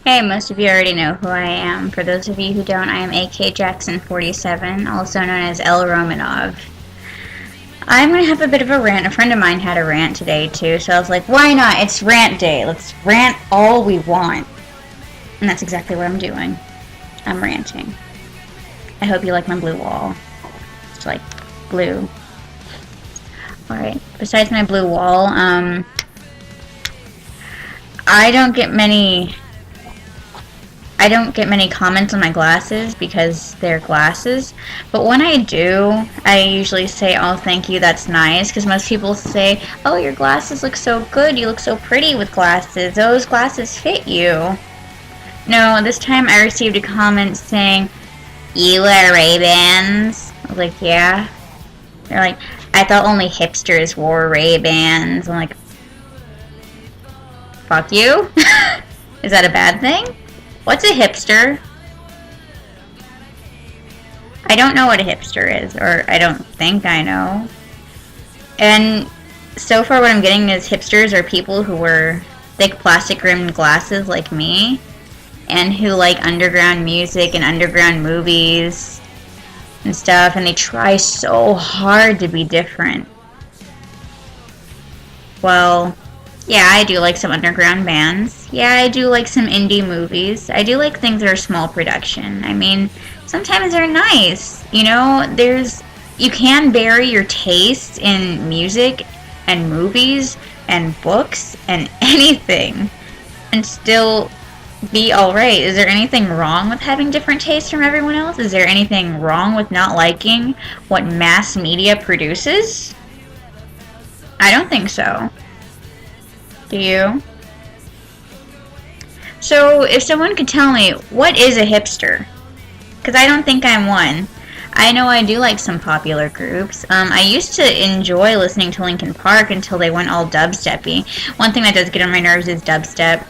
Hey, most of you already know who I am. For those of you who don't, I am AK Jackson 47, also known as L Romanov. I'm gonna have a bit of a rant. A friend of mine had a rant today too, so I was like, why not? It's rant day. Let's rant all we want. And that's exactly what I'm doing. I'm ranting. I hope you like my blue wall. It's like blue. Alright, besides my blue wall, I don't get many comments on my glasses because they're glasses, but when I do, I usually say, oh, thank you, that's nice, because most people say, oh, your glasses look so good, you look so pretty with glasses, those glasses fit you. No, this time I received a comment saying, you wear Ray-Bans? I was like, yeah. They're like, I thought only hipsters wore Ray-Bans. I'm like, fuck you? Is that a bad thing? What's a hipster? I don't know what a hipster is, or I don't think I know. And so far what I'm getting is hipsters are people who wear thick plastic rimmed glasses like me, and who like underground music and underground movies and stuff, and they try so hard to be different. Well, yeah, I do like some underground bands. Yeah, I do like some indie movies. I do like things that are small production. I mean, sometimes they're nice. You know, you can bury your taste in music and movies and books and anything and still be alright. Is there anything wrong with having different tastes from everyone else? Is there anything wrong with not liking what mass media produces? I don't think so. Do you? So, if someone could tell me, what is a hipster? Because I don't think I'm one. I know I do like some popular groups. I used to enjoy listening to Linkin Park until they went all dubsteppy. One thing that does get on my nerves is dubstep.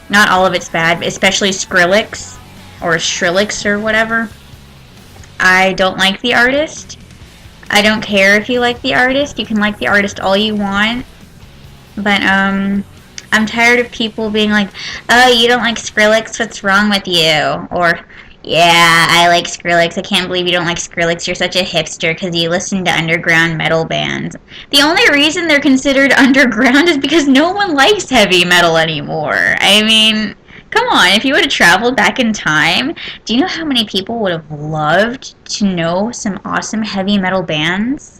Not all of it's bad, especially Skrillex, or Skrillex or whatever. I don't like the artist. I don't care if you like the artist. You can like the artist all you want. But, I'm tired of people being like, oh, you don't like Skrillex, what's wrong with you? Or, yeah, I like Skrillex, I can't believe you don't like Skrillex, you're such a hipster because you listen to underground metal bands. The only reason they're considered underground is because no one likes heavy metal anymore. I mean, come on, if you would have traveled back in time, do you know how many people would have loved to know some awesome heavy metal bands?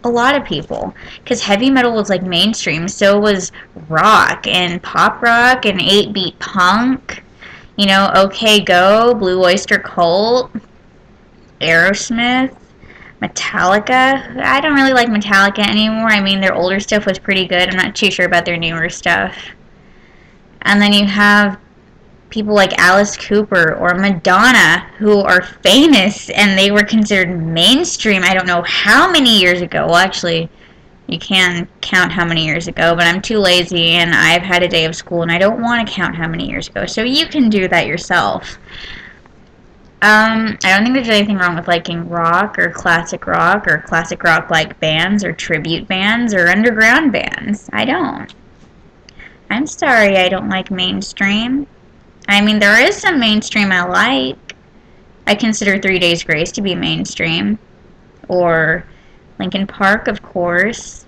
A lot of people, because heavy metal was like mainstream, so was rock and pop rock and 8-beat punk, you know, OK Go, Blue Oyster Cult, Aerosmith, Metallica. I don't really like Metallica anymore. I mean, their older stuff was pretty good. I'm not too sure about their newer stuff. And then you have people like Alice Cooper or Madonna who are famous and they were considered mainstream I don't know how many years ago. Well, actually, you can count how many years ago, but I'm too lazy and I've had a day of school and I don't want to count how many years ago, so you can do that yourself. I don't think there's anything wrong with liking rock or classic rock like bands or tribute bands or underground bands. I don't. I'm sorry I don't like mainstream. I mean, there is some mainstream I like. I consider 3 Days Grace to be mainstream. Or Linkin Park, of course.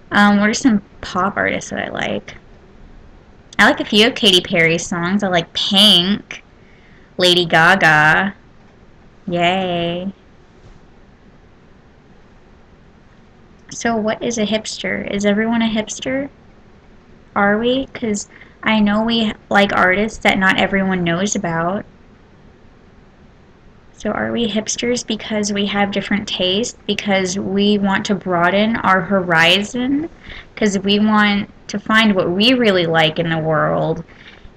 What are some pop artists that I like? I like a few of Katy Perry's songs. I like Pink, Lady Gaga. Yay. So what is a hipster? Is everyone a hipster? Are we? Because I know we like artists that not everyone knows about. So are we hipsters because we have different tastes? Because we want to broaden our horizon? Because we want to find what we really like in the world?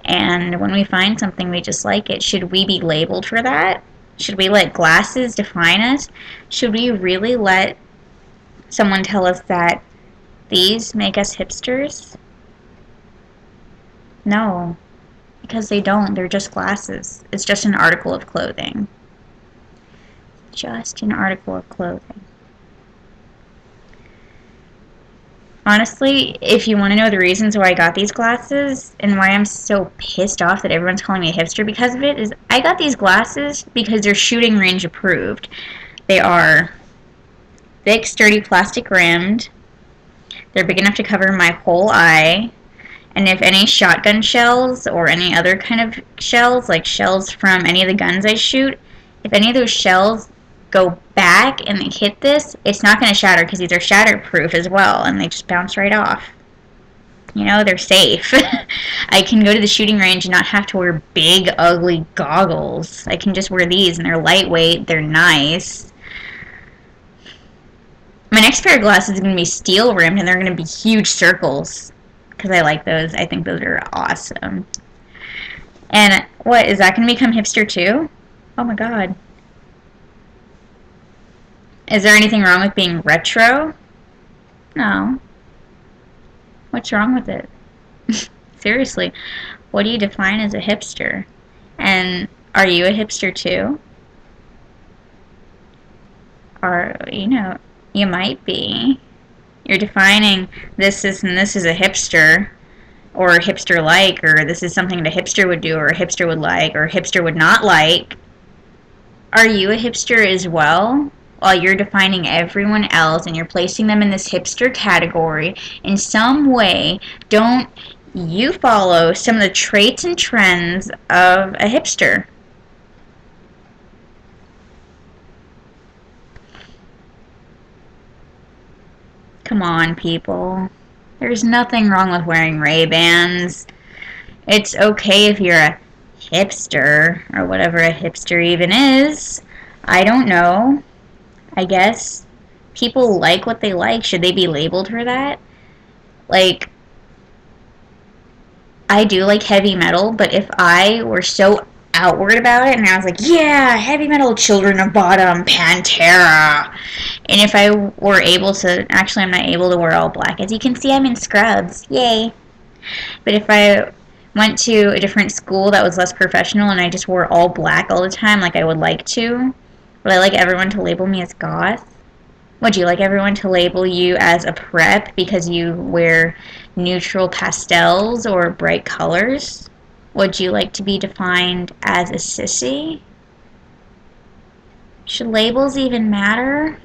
And when we find something, we just like it. Should we be labeled for that? Should we let glasses define us? Should we really let someone tell us that these make us hipsters? No, because they don't. They're just glasses. It's just an article of clothing. Just an article of clothing. Honestly, if you want to know the reasons why I got these glasses and why I'm so pissed off that everyone's calling me a hipster because of it, is I got these glasses because they're shooting range approved. They are thick, sturdy, plastic rimmed. They're big enough to cover my whole eye. And if any shotgun shells or any other kind of shells, like shells from any of the guns I shoot, if any of those shells go back and they hit this, it's not going to shatter because these are shatterproof as well, and they just bounce right off. You know, they're safe. I can go to the shooting range and not have to wear big, ugly goggles. I can just wear these, and they're lightweight, they're nice. My next pair of glasses is going to be steel rimmed, and they're going to be huge circles because I like those. I think those are awesome. And what, is that going to become hipster too? Oh my god. Is there anything wrong with being retro? No. What's wrong with it? Seriously, what do you define as a hipster? And are you a hipster too? Or, you might be. You're defining this is and this is a hipster, or hipster like, or this is something a hipster would do, or a hipster would like, or a hipster would not like. Are you a hipster as well? While you're defining everyone else and you're placing them in this hipster category in some way, don't you follow some of the traits and trends of a hipster? Come on, people. There's nothing wrong with wearing Ray-Bans. It's okay if you're a hipster, or whatever a hipster even is. I don't know. I guess people like what they like. Should they be labeled for that? Like, I do like heavy metal, but if I were so outward about it and I was like, yeah, heavy metal, Children of Bottom, Pantera, and if I were able to, actually I'm not able to wear all black. As you can see, I'm in scrubs. Yay. But if I went to a different school that was less professional and I just wore all black all the time like I would like to, would I like everyone to label me as goth? Would you like everyone to label you as a prep because you wear neutral pastels or bright colors? Would you like to be defined as a sissy? Should labels even matter?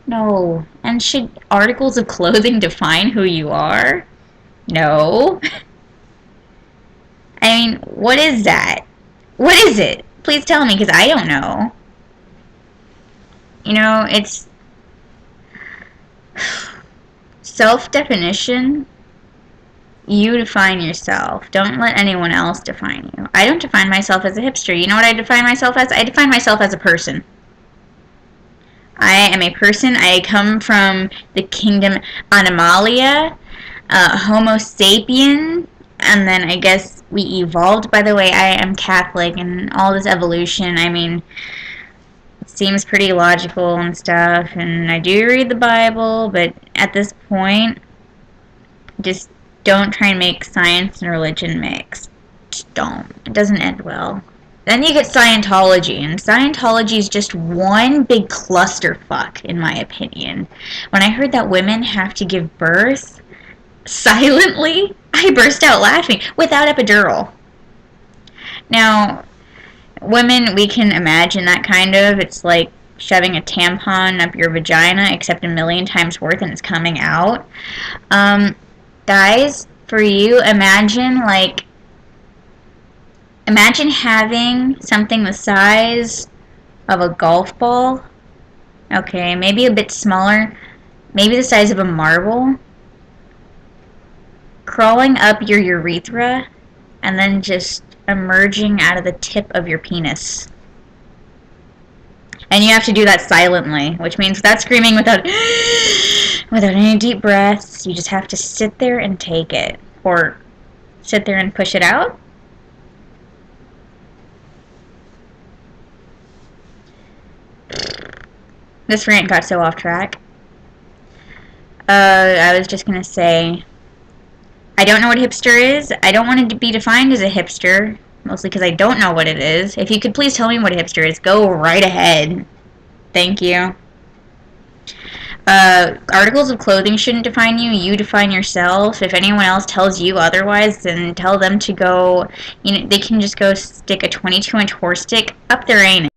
No. And should articles of clothing define who you are? No. I mean, what is that? What is it? Please tell me, because I don't know. It's self-definition. You define yourself. Don't let anyone else define you. I don't define myself as a hipster. You know what I define myself as? I define myself as a person. I am a person. I come from the kingdom Animalia, Homo sapien, and then I guess we evolved. By the way, I am Catholic, and all this evolution, I mean, it seems pretty logical and stuff, and I do read the Bible, but at this point, just don't try and make science and religion mix. Just don't. It doesn't end well. Then you get Scientology, and Scientology is just one big clusterfuck, in my opinion. When I heard that women have to give birth silently, I burst out laughing, without epidural. Now, women, we can imagine that kind of. It's like shoving a tampon up your vagina, except a million times worth, and it's coming out. Guys, for you, imagine having something the size of a golf ball. Okay, maybe a bit smaller. Maybe the size of a marble. Crawling up your urethra and then just emerging out of the tip of your penis. And you have to do that silently, which means without screaming, without any deep breaths. You just have to sit there and take it. Or sit there and push it out. This rant got so off track. I was just going to say, I don't know what hipster is. I don't want it to be defined as a hipster, mostly because I don't know what it is. If you could please tell me what a hipster is, go right ahead. Thank you. articles of clothing shouldn't define you. You define yourself. If anyone else tells you otherwise, then tell them to go, they can just go stick a 22-inch horse stick up their anus.